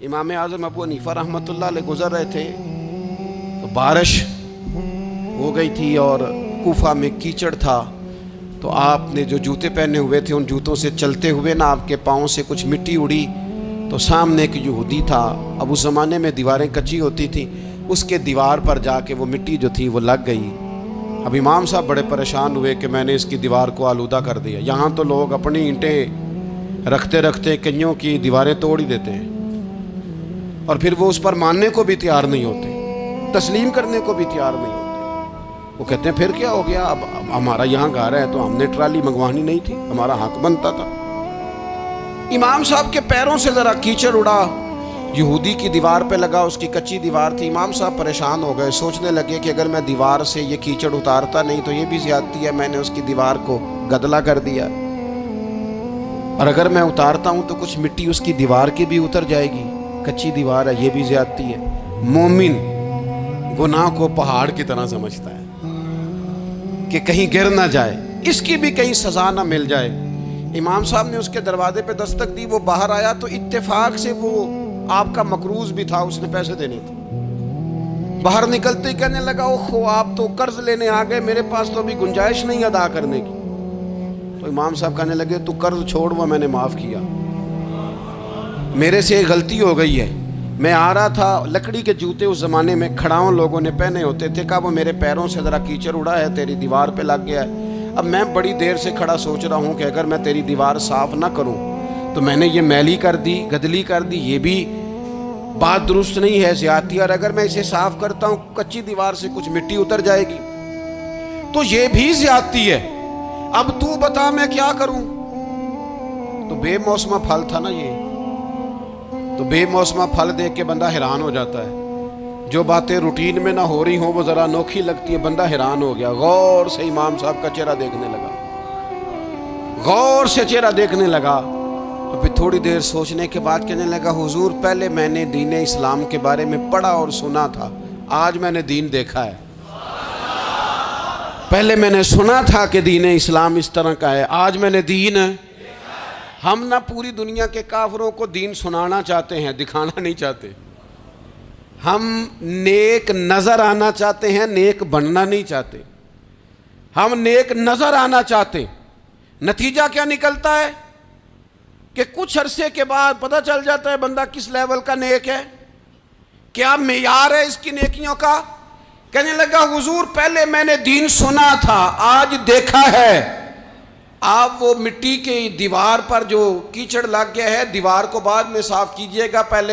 इमाम आज़म अबू हनीफा रहमतुल्लाह अलैह गुज़र रहे थे तो बारिश हो गई थी और कूफा में कीचड़ था। तो आपने जो जूते पहने हुए थे उन जूतों से चलते हुए ना आपके पाँव से कुछ मिट्टी उड़ी। तो सामने एक यहूदी था, अब उस ज़माने में दीवारें कच्ची होती थी, उसके दीवार पर जाके वो मिट्टी जो थी वो लग गई। अब इमाम साहब बड़े परेशान हुए कि मैंने इसकी दीवार को आलूदा कर दिया। यहाँ तो लोग अपनी ईंटें रखते रखते कईयों की दीवारें तोड़ ही देते हैं और फिर वो उस पर मानने को भी तैयार नहीं होते, तस्लीम करने को भी तैयार नहीं होते। वो कहते हैं फिर क्या हो गया, अब हमारा यहाँ घर है तो हमने ट्राली मंगवानी नहीं थी, हमारा हक बनता था। इमाम साहब के पैरों से ज़रा कीचड़ उड़ा, यहूदी की दीवार पे लगा, उसकी कच्ची दीवार थी। इमाम साहब परेशान हो गए, सोचने लगे कि अगर मैं दीवार से ये कीचड़ उतारता नहीं तो ये भी ज़्यादती है, मैंने उसकी दीवार को गदला कर दिया, और अगर मैं उतारता हूँ तो कुछ मिट्टी उसकी दीवार की भी उतर जाएगी, कच्ची दीवार है, ये भी ज़्यादती है। मोमिन गुनाह को पहाड़ की तरह समझता है कि कहीं गिर ना जाए, इसकी भी कहीं सज़ा ना मिल जाए। इमाम साहब ने उसके दरवाजे पे दस्तक दी, वो बाहर आया तो इत्तेफाक से वो आपका मकरूज भी था, उसने पैसे देने थे। बाहर निकलते ही कहने लगा, ओहो आप तो कर्ज लेने आ गए, मेरे पास तो अभी गुंजाइश नहीं अदा करने की। तो इमाम साहब कहने लगे, तू कर्ज छोड़, वो मैंने माफ़ किया, मेरे से गलती हो गई है। मैं आ रहा था, लकड़ी के जूते उस ज़माने में खड़ाओं लोगों ने पहने होते थे, कहा वो मेरे पैरों से ज़रा कीचड़ उड़ा है, तेरी दीवार पे लग गया है। अब मैं बड़ी देर से खड़ा सोच रहा हूँ कि अगर मैं तेरी दीवार साफ़ ना करूँ तो मैंने ये मैली कर दी, गदली कर दी, ये भी बात दुरुस्त नहीं है, ज़्यादती। और अगर मैं इसे साफ़ करता हूँ, कच्ची दीवार से कुछ मिट्टी उतर जाएगी तो ये भी ज़्यादती है। अब तू बता मैं क्या करूँ। तो बेमौसमा फल था ना ये, तो बेमौसमा फल देख के बंदा हैरान हो जाता है। जो बातें रूटीन में ना हो रही हों वो ज़रा अनोखी लगती है, बंदा हैरान हो गया। गौर से इमाम साहब का चेहरा देखने लगा, गौर से चेहरा देखने लगा। तो फिर थोड़ी देर सोचने के बाद कहने लगा, हुजूर पहले मैंने दीन इस्लाम के बारे में पढ़ा और सुना था, आज मैंने दीन देखा है। पहले मैंने सुना था कि दीन इस्लाम इस तरह का है, आज मैंने दीन। हम ना पूरी दुनिया के काफिरों को दीन सुनाना चाहते हैं, दिखाना नहीं चाहते। हम नेक नज़र आना चाहते हैं, नेक बनना नहीं चाहते। हम नेक नज़र आना चाहते, नतीजा क्या निकलता है कि कुछ अरसे के बाद पता चल जाता है बंदा किस लेवल का नेक है, क्या मेयार है इसकी नेकियों का। कहने लगा, हुजूर पहले मैंने दीन सुना था, आज देखा है। आप वो मिट्टी की दीवार पर जो कीचड़ लग गया है, दीवार को बाद में साफ कीजिएगा, पहले